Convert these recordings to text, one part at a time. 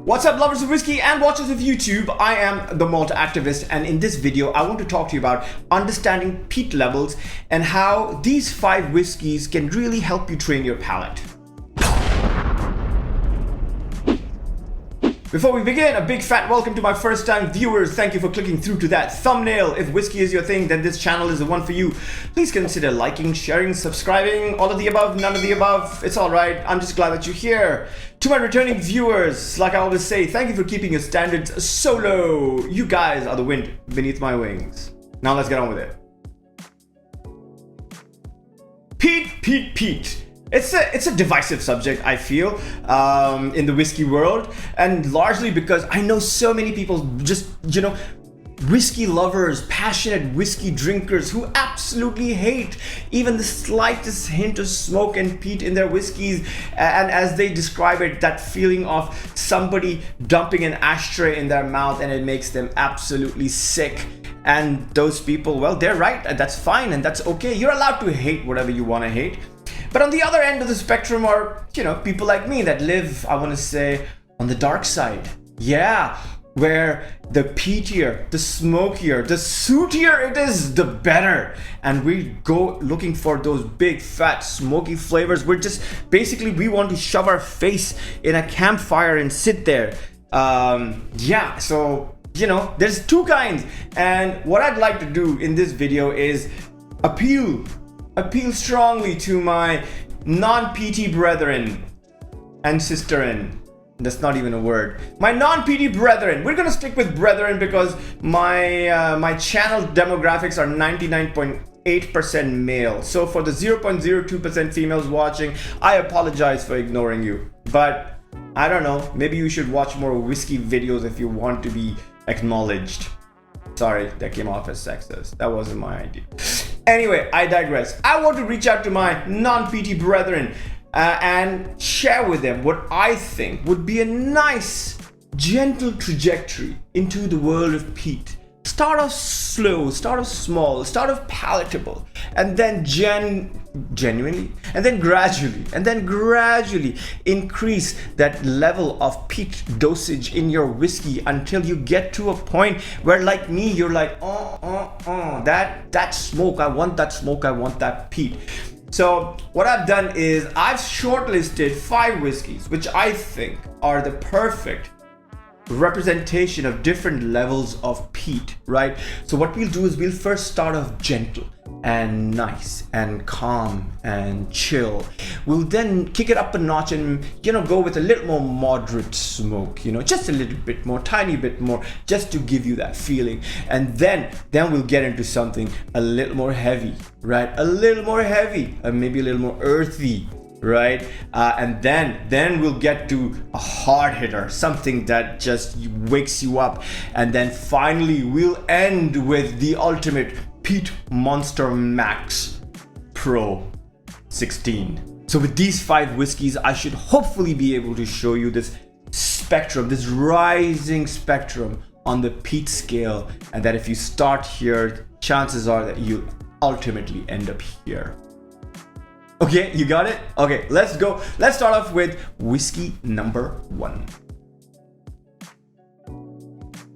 What's up, lovers of whiskey and watchers of YouTube? I am the Malt activist, and in this video I want to talk to you about understanding peat levels and how these 5 whiskeys can really help you train your palate. Before we begin, a big fat welcome to my first time viewers. Thank you for clicking through to that thumbnail. If whiskey is your thing, then this channel is the one for you. Please consider liking, sharing, subscribing, all of the above, none of the above. It's alright, I'm just glad that you're here. To my returning viewers, like I always say, thank you for keeping your standards so low. You guys are the wind beneath my wings. Now let's get on with it. Peat. It's a divisive subject, I feel, in the whiskey world, and largely because I know so many people just, whiskey lovers, passionate whiskey drinkers who absolutely hate even the slightest hint of smoke and peat in their whiskeys, and as they describe it, that feeling of somebody dumping an ashtray in their mouth and it makes them absolutely sick. And those people, well, they're right, and that's fine, and that's okay. You're allowed to hate whatever you want to hate. But on the other end of the spectrum are, people like me that live, I want to say, on the dark side. Yeah, where the peatier, the smokier, the sootier it is, the better. And we go looking for those big, fat, smoky flavors. We want to shove our face in a campfire and sit there. So, there's 2 kinds. And what I'd like to do in this video is appeal strongly to my non-peaty brethren and sisterin. That's not even a word. My non-peaty brethren. We're gonna stick with brethren because my channel demographics are 99.8% male. So for the 0.02% females watching, I apologize for ignoring you. But I don't know, maybe you should watch more whiskey videos if you want to be acknowledged. Sorry, that came off as sexist. That wasn't my idea. Anyway, I digress. I want to reach out to my non-peaty brethren and share with them what I think would be a nice, gentle trajectory into the world of peat. Start off slow, start off small, start off palatable, and then genuinely, and then gradually increase that level of peat dosage in your whiskey until you get to a point where, like me, you're like, that smoke, I want that smoke, I want that peat. So what I've done is I've shortlisted 5 whiskeys which I think are the perfect representation of different levels of peat, right? So what we'll do is we'll first start off gentle and nice and calm and chill. We'll then kick it up a notch and go with a little more moderate smoke, just a little bit more, tiny bit more, just to give you that feeling. And then we'll get into something a little more heavy, right? A little more heavy, maybe a little more earthy, right? And then we'll get to a hard hitter, something that just wakes you up. And then finally we'll end with the ultimate Peat Monster Max Pro 16. So with these 5 whiskeys, I should hopefully be able to show you this spectrum, this rising spectrum on the peat scale, and that if you start here, chances are that you'll ultimately end up here. Okay, you got it? Okay, let's go. Let's start off with whiskey number 1.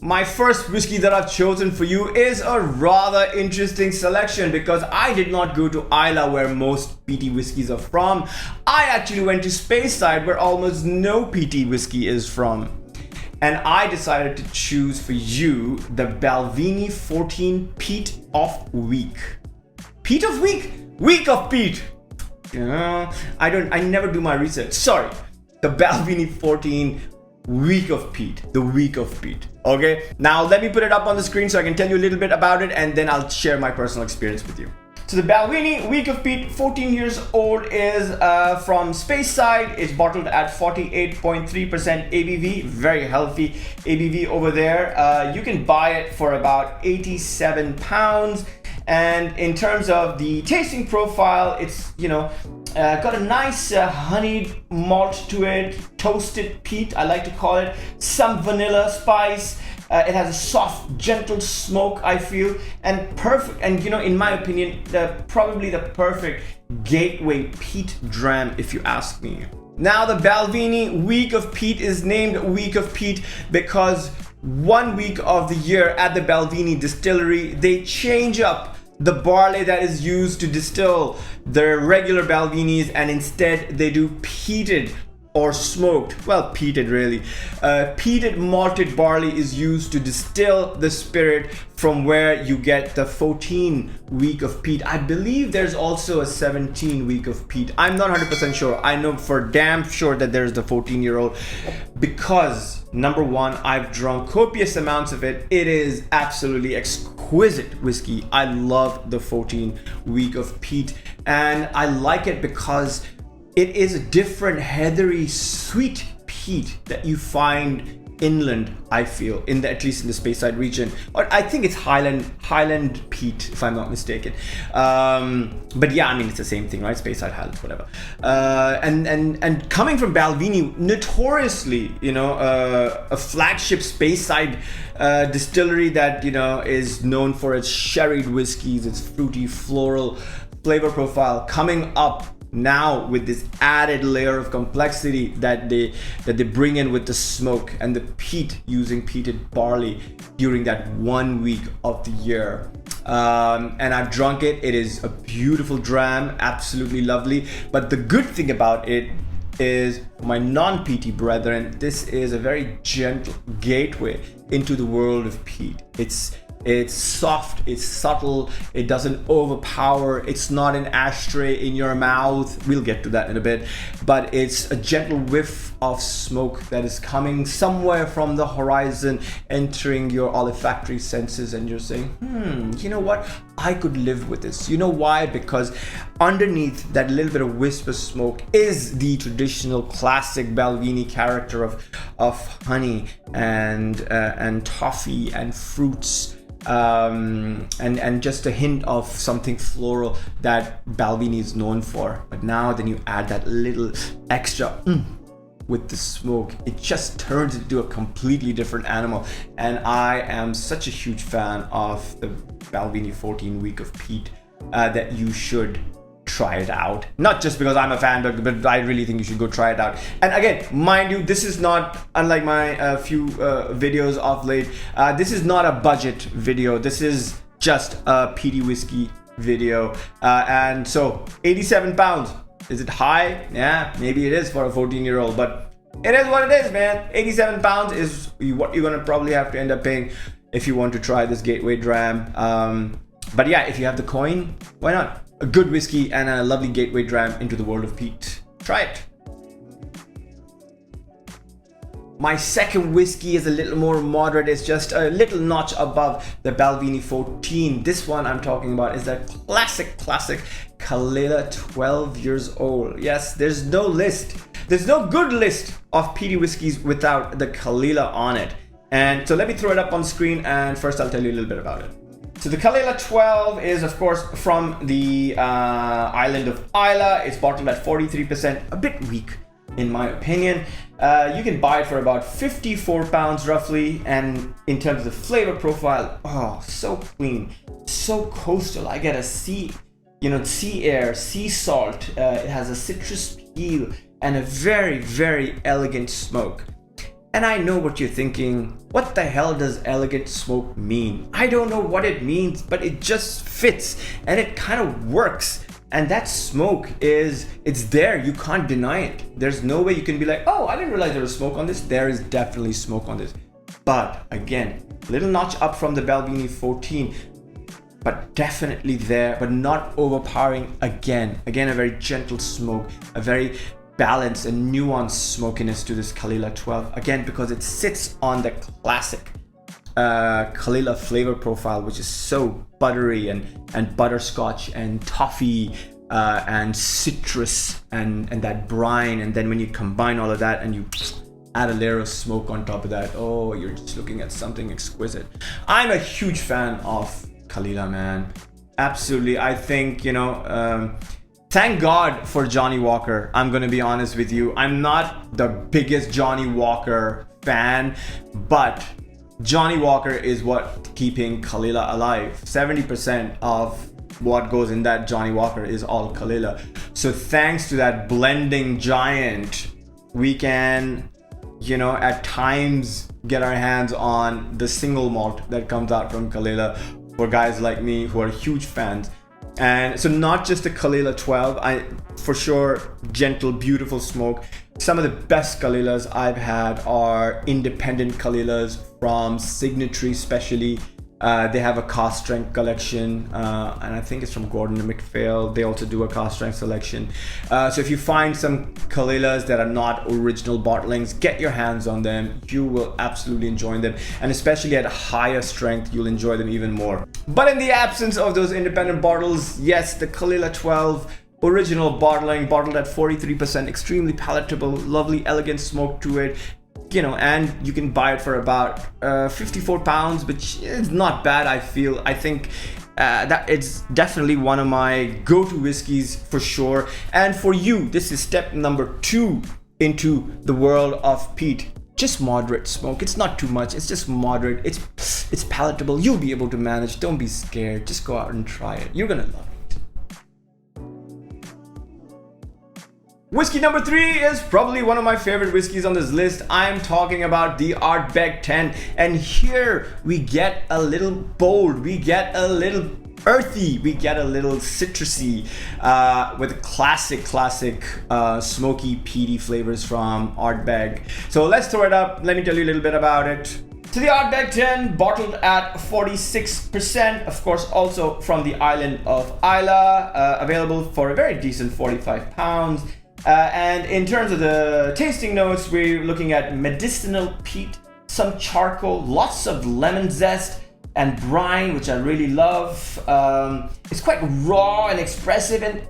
My first whiskey that I've chosen for you is a rather interesting selection because I did not go to Islay where most peaty whiskeys are from. I actually went to Speyside where almost no peaty whiskey is from. And I decided to choose for you the Balvenie 14 Peat of Week. Peat of Week? Week of Peat! I never do my research. Sorry. The Balvenie 14 Week of Peat. The Week of Peat. Okay, now let me put it up on the screen so I can tell you a little bit about it, and then I'll share my personal experience with you. So the Balvenie Week of Peat, 14 years old, is from Speyside. It's bottled at 48.3% ABV, very healthy ABV over there. You can buy it for about 87 pounds. And in terms of the tasting profile, it's, got a nice honeyed malt to it, toasted peat, I like to call it, some vanilla spice. It has a soft, gentle smoke, I feel, and perfect, and in my opinion, probably the perfect gateway peat dram, if you ask me. Now the Balvenie Week of Peat is named Week of Peat because 1 week of the year at the Balvenie distillery, they change up the barley that is used to distill their regular Balvenies, and instead they do peated or smoked, well, peated really. Peated malted barley is used to distill the spirit, from where you get the 14 week of peat. I believe there's also a 17 week of peat. I'm not 100% sure. I know for damn sure that there's the 14-year-old, because number one, I've drunk copious amounts of it. It is absolutely exquisite whiskey. I love the 14 week of peat, and I like it because it is a different heathery sweet peat that you find inland, I feel, at least in the Speyside region, or I think it's Highland peat, if I'm not mistaken. But yeah, I mean, it's the same thing, right? Speyside, Highland, whatever. And coming from Balvenie, notoriously, a flagship Speyside distillery that is known for its sherried whiskies, its fruity, floral flavor profile, coming up now with this added layer of complexity that they bring in with the smoke and the peat, using peated barley during that 1 week of the year. And I've drunk it. It is a beautiful dram, absolutely lovely. But the good thing about it is, for my non-peaty brethren, this is a very gentle gateway into the world of peat. It's soft, it's subtle, it doesn't overpower, it's not an ashtray in your mouth. We'll get to that in a bit. But it's a gentle whiff of smoke that is coming somewhere from the horizon, entering your olfactory senses, and you're saying, you know what? I could live with this. You know why? Because underneath that little bit of wisp of smoke is the traditional classic Balvenie character of honey and toffee and fruits. And just a hint of something floral that Balvenie is known for. But now then you add that little extra with the smoke, it just turns into a completely different animal. And I am such a huge fan of the Balvenie 14 week of peat that you should try it out. Not just because I'm a fan, but I really think you should go try it out. And again, mind you, this is not, unlike my few videos of late, this is not a budget video. This is just a peaty whiskey video. And so 87 pounds. Is it high? Yeah, maybe it is for a 14-year-old, but it is what it is, man. 87 pounds is what you're gonna probably have to end up paying if you want to try this gateway dram. But yeah, if you have the coin, why not? A good whiskey and a lovely gateway dram into the world of peat. Try it. My second whiskey is a little more moderate. It's just a little notch above the Balvenie 14. This one I'm talking about is the classic Caol Ila 12 years old. Yes, there's no list. There's no good list of peaty whiskeys without the Caol Ila on it. And so let me throw it up on screen, and first I'll tell you a little bit about it. So the Caol Ila 12 is, of course, from the island of Islay. It's bottled at 43%, a bit weak in my opinion. You can buy it for about 54 pounds roughly, and in terms of flavor profile, oh, so clean, so coastal. I get a sea air, sea salt. It has a citrus peel and a very, very elegant smoke. And I know what you're thinking. What the hell does elegant smoke mean? I don't know what it means, but it just fits and it kind of works. And that smoke it's there. You can't deny it. There's no way you can be like, oh, I didn't realize there was smoke on this. There is definitely smoke on this. But again, little notch up from the Balvenie 14, but definitely there, but not overpowering again. Again, a very gentle smoke, a very balance and nuanced smokiness to this Caol Ila 12, again because it sits on the classic Caol Ila flavor profile, which is so buttery and butterscotch and toffee and citrus and that brine, and then when you combine all of that and you add a layer of smoke on top of that, oh, you're just looking at something exquisite. I'm a huge fan of Caol Ila, man. Absolutely. I think, thank God for Johnny Walker. I'm gonna be honest with you. I'm not the biggest Johnny Walker fan, but Johnny Walker is what keeping Caol Ila alive. 70% of what goes in that Johnny Walker is all Caol Ila. So thanks to that blending giant, we can, you know, at times get our hands on the single malt that comes out from Caol Ila for guys like me who are huge fans. And so not just the Caol Ila 12, for sure, gentle, beautiful smoke. Some of the best Caol Ilas I've had are independent Caol Ilas from Signatory, especially. They have a cask strength collection, and I think it's from Gordon and MacPhail. They also do a cask strength selection. So if you find some Caol Ilas that are not original bottlings, get your hands on them. You will absolutely enjoy them, and especially at a higher strength, you'll enjoy them even more. But in the absence of those independent bottles, yes, the Caol Ila 12 original bottling, bottled at 43%, extremely palatable, lovely, elegant smoke to it. You know, and you can buy it for about 54 pounds, which is not bad. I think that it's definitely one of my go-to whiskeys for sure. And for you, this is step number 2 into the world of peat. Just moderate smoke. It's not too much. It's just moderate. It's palatable. You'll be able to manage. Don't be scared. Just go out and try it. You're gonna love it. Whiskey number 3 is probably one of my favorite whiskeys on this list. I'm talking about the Ardbeg 10, and here we get a little bold, we get a little earthy, we get a little citrusy, with classic smoky, peaty flavors from Ardbeg. So let's throw it up. Let me tell you a little bit about it. So the Ardbeg 10, bottled at 46%, of course, also from the island of Islay, available for a very decent 45 pounds. And in terms of the tasting notes, we're looking at medicinal peat, some charcoal, lots of lemon zest and brine, which I really love. It's quite raw and expressive, and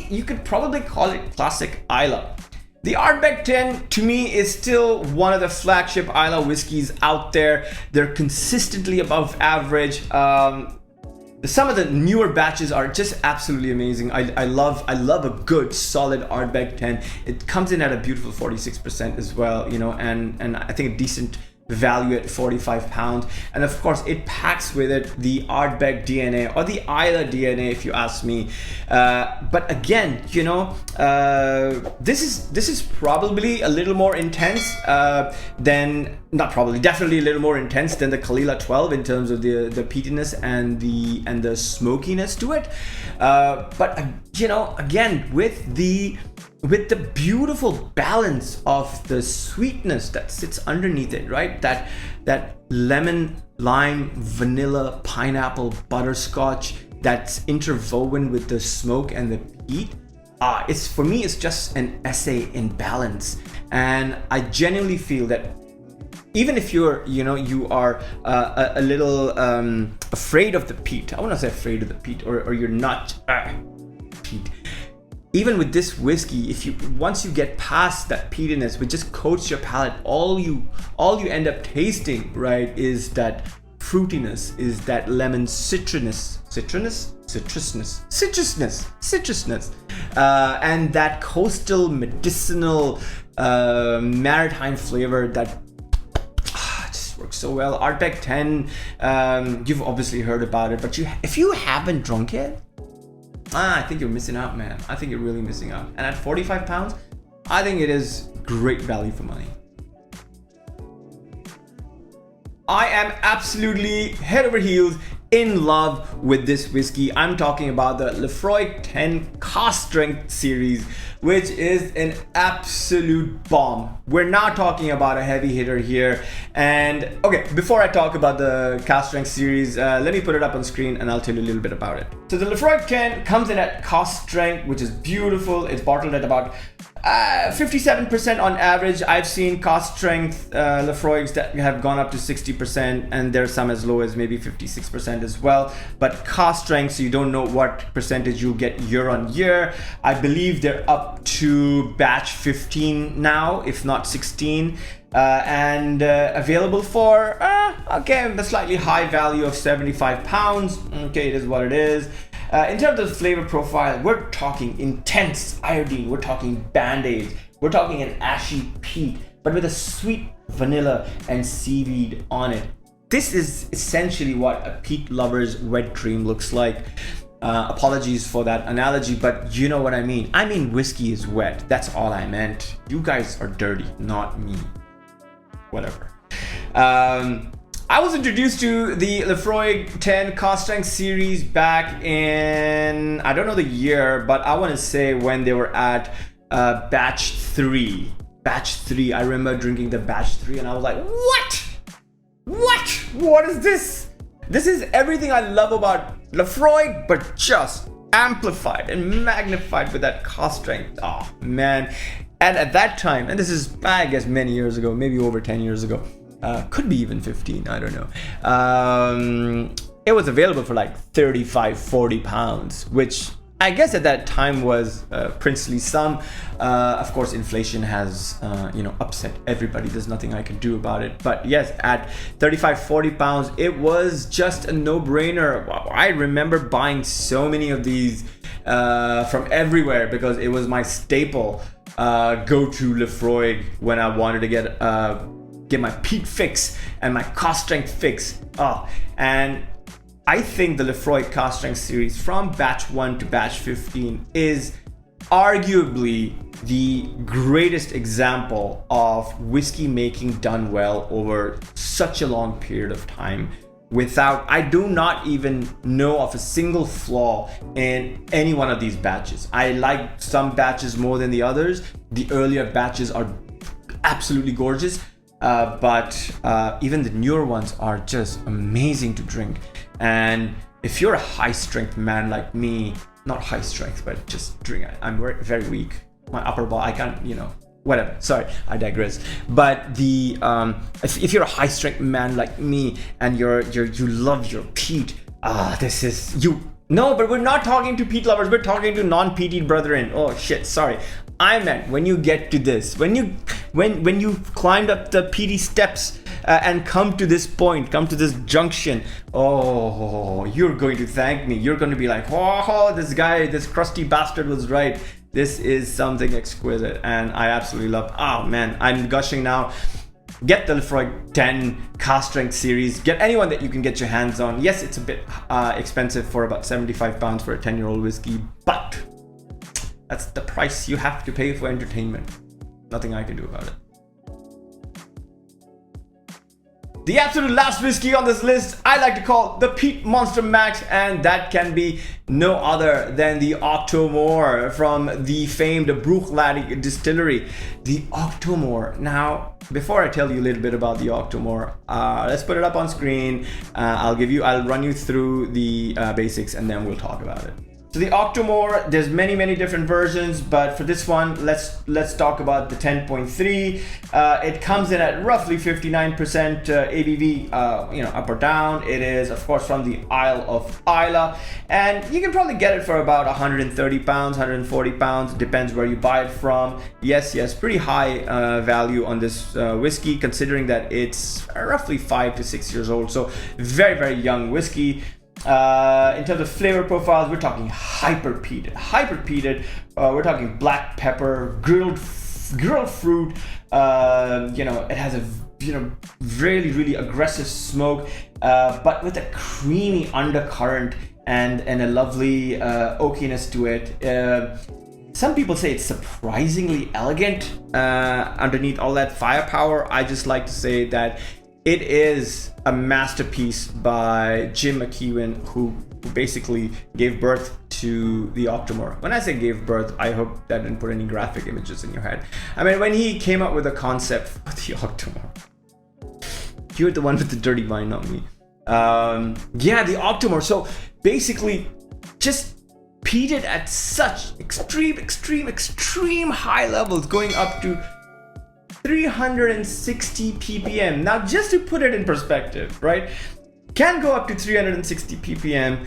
you could probably call it classic Islay. The Ardbeg 10 to me is still one of the flagship Islay whiskies out there. They're consistently above average. Some of the newer batches are just absolutely amazing. I love a good solid Ardbeg 10. It comes in at a beautiful 46% as well, you know, and I think a decent value at 45 pounds. And of course it packs with it the Ardbeg DNA, or the Islay DNA if you ask me. But again, you know, this is probably a little more intense definitely a little more intense than the Caol Ila 12 in terms of the peatiness and the smokiness to it. But you know, again, with the beautiful balance of the sweetness that sits underneath it, right? That lemon, lime, vanilla, pineapple, butterscotch that's interwoven with the smoke and the peat. For me, it's just an essay in balance. And I genuinely feel that even if you are a little afraid of the peat, I want to say afraid of the peat, or you're not peat. Even with this whiskey, once you get past that peatiness, which just coats your palate, all you end up tasting, right, is that fruitiness, is that lemon citrusness, and that coastal medicinal maritime flavor that just works so well. Ardbeg 10, you've obviously heard about it, but if you haven't drunk it, I think you're missing out, man. I think you're really missing out. And at 45 pounds, I think it is great value for money. I am absolutely head over heels in love with this whiskey. I'm talking about the Laphroaig 10 Cask Strength series, which is an absolute bomb. We're not talking about a heavy hitter here. And okay, before I talk about the Cask Strength series, let me put it up on screen and I'll tell you a little bit about it. So the Laphroaig 10 comes in at Cask Strength, which is beautiful. It's bottled at about 57% on average. I've seen Cask Strength Laphroaigs that have gone up to 60%, and there's some as low as maybe 56% as well. But Cask Strength, so you don't know what percentage you'll get year on year. I believe they're up to batch 15 now, if not 16. And available for okay, the slightly high value of 75 pounds. Okay, it is what it is. In terms of the flavor profile, we're talking intense iodine, we're talking band-aids, we're talking an ashy peat, but with a sweet vanilla and seaweed on it. This is essentially what a peat lover's wet dream looks like. Apologies for that analogy, but you know what I mean. I mean, whiskey is wet. That's all I meant. You guys are dirty, not me. Whatever. I was introduced to the Laphroaig 10 cask strength series back in, I don't know the year, but I want to say when they were at batch 3. Batch 3. I remember drinking the batch 3 and I was like, what? What? What is this? This is everything I love about Laphroaig, but just amplified and magnified with that cask strength. Oh man. And at that time, and this is, I guess, many years ago, maybe over 10 years ago, could be even 15, I don't know. It was available for like 35, 40 pounds, which I guess at that time was princely sum. Of course, inflation has, upset everybody. There's nothing I can do about it. But yes, at 35, 40 pounds, it was just a no-brainer. I remember buying so many of these from everywhere because it was my staple go-to Laphroaig when I wanted to get my peat fix and my cask strength fix. And I think the Laphroaig cask strength series from batch 1 to batch 15 is arguably the greatest example of whiskey making done well over such a long period of time. I do not even know of a single flaw in any one of these batches. I like some batches more than the others. The earlier batches are absolutely gorgeous. But even the newer ones are just amazing to drink. And if you're a high strength man like me, not high strength, but just drink, I'm very, very weak. My upper body, I can't, whatever. Sorry, I digress. But the if you're a high strength man like me and you love your peat, this is you. No, but we're not talking to peat lovers. We're talking to non-peated brethren. Oh shit, sorry. I meant when you get to this, when you've climbed up the peaty steps and come to this point, come to this junction, you're going to thank me. You're going to be like, oh, this guy, this crusty bastard was right. This is something exquisite, and I absolutely love. Oh man, I'm gushing now. Get the Laphroaig 10 cask strength series. Get anyone that you can get your hands on. Yes, it's a bit expensive for about 75 pounds for a 10-year-old whiskey, but that's the price you have to pay for entertainment. Nothing I can do about it. The absolute last whiskey on this list I like to call the Peat Monster Max, and that can be no other than the Octomore from the famed Bruichladdich distillery. The Octomore. Now, before I tell you a little bit about the Octomore, let's put it up on screen. I'll run you through the basics and then we'll talk about it. So the Octomore, there's many different versions, but for this one, let's talk about the 10.3. It comes in at roughly 59% ABV, up or down. It is, of course, from the Isle of Ila, and you can probably get it for about 130 pounds, 140 pounds, depends where you buy it from. Yes, pretty high value on this whiskey, considering that it's roughly 5 to 6 years old, so very young whiskey. In terms of flavor profiles, we're talking hyper peated. We're talking black pepper, grilled fruit. It has a really aggressive smoke, but with a creamy undercurrent and a lovely oakiness to it. Some people say it's surprisingly elegant underneath all that firepower. I just like to say that it is a masterpiece by Jim McEwen, who basically gave birth to the Octomore. When I say gave birth, I hope that didn't put any graphic images in your head. I mean, when he came up with a concept for the Octomore, you're the one with the dirty mind, not me. The Octomore. So basically, just peated at such extreme high levels, going up to 360 ppm. Now, just to put it in perspective, right? Can go up to 360 ppm,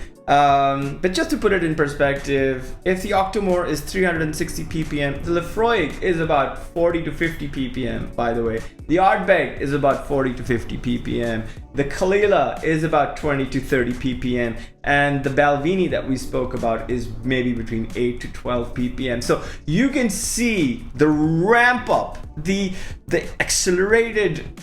but just to put it in perspective, if the Octomore is 360 ppm, the Laphroaig is about 40 to 50 ppm, by the way. The Ardbeg is about 40 to 50 ppm. The Caol Ila is about 20 to 30 ppm. And the Balvenie that we spoke about is maybe between 8 to 12 ppm. So you can see the ramp up, the accelerated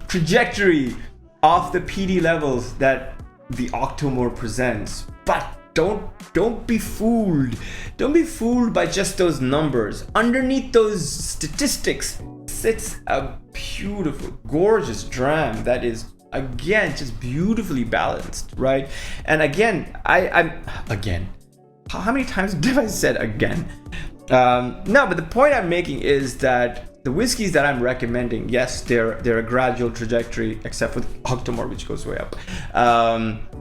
trajectory of the peaty levels that the Octomore presents. But don't be fooled. Don't be fooled by just those numbers. Underneath those statistics sits a beautiful, gorgeous dram that is, again, just beautifully balanced, right? And again, I'm again. How many times have I said again? No, but the point I'm making is that the whiskeys that I'm recommending, yes, they're a gradual trajectory, except with Octomore, which goes way up.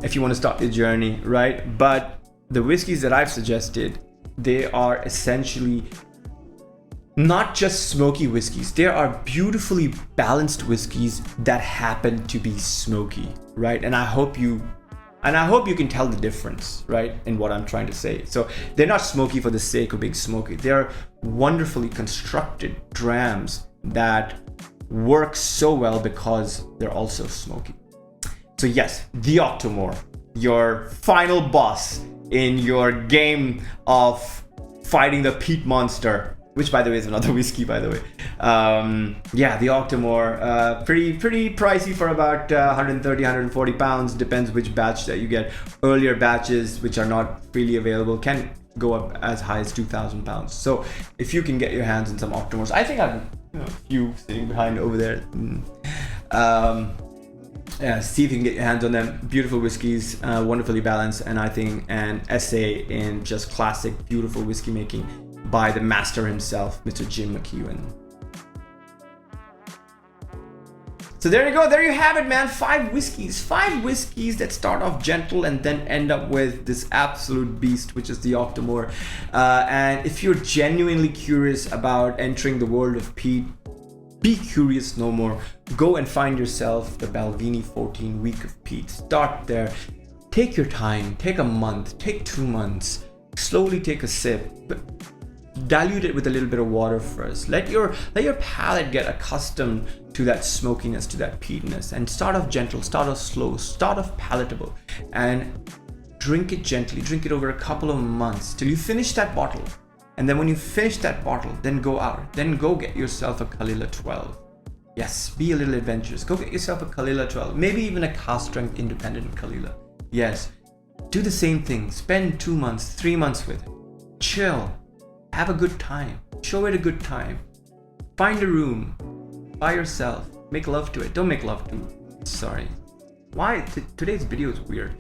If you want to start your journey, right? But the whiskeys that I've suggested, they are essentially not just smoky whiskeys. They are beautifully balanced whiskeys that happen to be smoky, right? And I hope you can tell the difference, right, in what I'm trying to say. So they're not smoky for the sake of being smoky. They're wonderfully constructed drams that work so well because they're also smoky. So yes, the Octomore, your final boss in your game of fighting the peat monster, which by the way is another whiskey, by the way. Yeah, the Octomore, pretty pricey for about 130, 140 pounds, depends which batch that you get. Earlier batches, which are not freely available, can go up as high as 2,000 pounds. So if you can get your hands on some Octomores, I think I've a few sitting behind over there. Yeah, see if you can get your hands on them. Beautiful whiskeys, wonderfully balanced, and I think an essay in just classic, beautiful whiskey making by the master himself, Mr. Jim McEwen. So there you go, there you have it, man. 5 whiskeys that start off gentle and then end up with this absolute beast, which is the Octomore. And if you're genuinely curious about entering the world of peat, be curious no more. Go and find yourself the Balvenie 14 Week of Peat. Start there. Take your time. Take a month. Take 2 months. Slowly take a sip. But dilute it with a little bit of water first. Let your palate get accustomed to that smokiness, to that peatiness, and start off gentle, start off slow, start off palatable, and drink it gently. Drink it over a couple of months till you finish that bottle. And then when you finish that bottle, then go out. Then go get yourself a Caol Ila 12. Yes, be a little adventurous. Go get yourself a Caol Ila 12. Maybe even a cask strength independent Caol Ila. Yes, do the same thing. Spend 2 months, 3 months with it. Chill. Have a good time. Show it a good time. Find a room by yourself. Make love to it. Don't make love to it. Sorry. Why? Today's video is weird.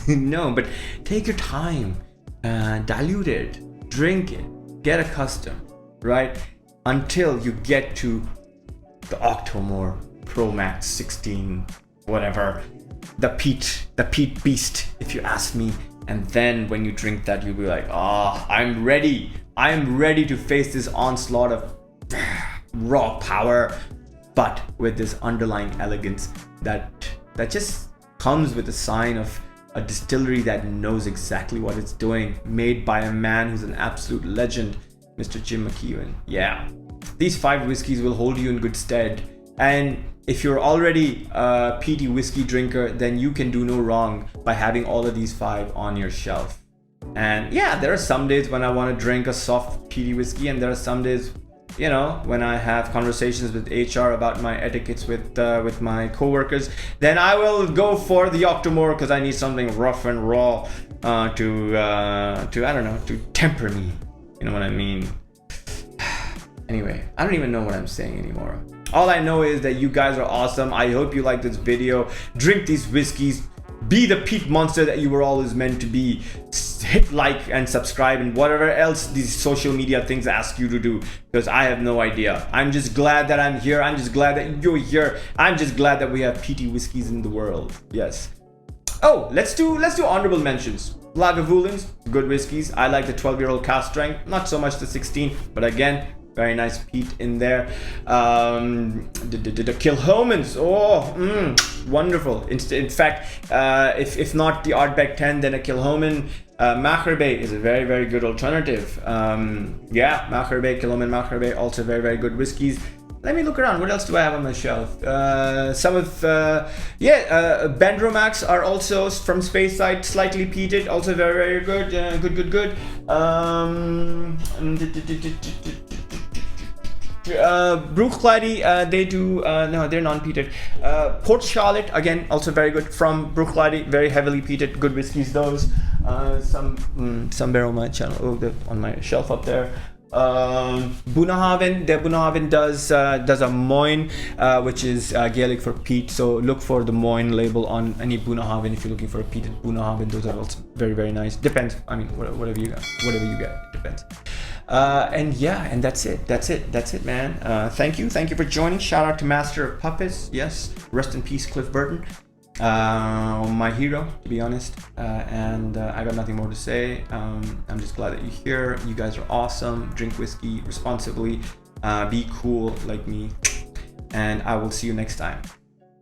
No, but take your time. Dilute it. Drink it. Get accustomed. Right? Until you get to the Octomore Pro Max 16, whatever. The peat beast, if you ask me. And then when you drink that, you'll be like, oh, I'm ready. I'm ready to face this onslaught of raw power, but with this underlying elegance that just comes with a sign of a distillery that knows exactly what it's doing, made by a man who's an absolute legend, Mr. Jim McEwen. Yeah, these 5 whiskeys will hold you in good stead. And if you're already a peaty whiskey drinker, then you can do no wrong by having all of these 5 on your shelf. And yeah, there are some days when I want to drink a soft peaty whiskey, and there are some days, you know, when I have conversations with HR about my etiquettes with my coworkers, then I will go for the Octomore because I need something rough and raw to I don't know, to temper me. You know what I mean? Anyway, I don't even know what I'm saying anymore. All I know is that you guys are awesome. I hope you like this video. Drink these whiskeys. Be the peat monster that you were always meant to be. Hit like and subscribe and whatever else these social media things ask you to do, because I have no idea. I'm just glad that I'm here. I'm just glad that you're here. I'm just glad that we have peaty whiskeys in the world. Yes. Oh, let's do honorable mentions. Lagavulins, good whiskeys. I like the 12-year-old cask strength, not so much the 16, but again, very nice peat in there. The Kilhomans, wonderful. In fact, if not the Ardbeg 10, then a Kilhoman Ardbeg is a very, very good alternative. Yeah, Ardbeg, Kilhoman Ardbeg, also very, very good whiskeys. Let me look around. What else do I have on my shelf? Some of, Bendromax are also from Speyside, slightly peated, also very, very good. Good. Bruichladdich, they do, no, they're non-peated. Port Charlotte, again, also very good from Bruichladdich, very heavily peated, good whiskies those. Some bear on my channel, on my shelf up there. Bunnahabhain, Bunnahabhain does a Moyne, which is Gaelic for peat, so look for the Moyne label on any Bunnahabhain if you're looking for a peated Bunnahabhain. Those are also very, very nice. Depends, I mean, whatever you get, it depends. And yeah, and that's it, man. Thank you for joining. Shout out to Master of Puppets. Yes, rest in peace, Cliff Burton, my hero, to be honest. And I got nothing more to say. I'm just glad that you're here. You guys are awesome. Drink whiskey responsibly. Be cool like me. And I will see you next time.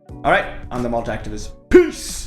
All right, I'm the Malt Activist. Peace.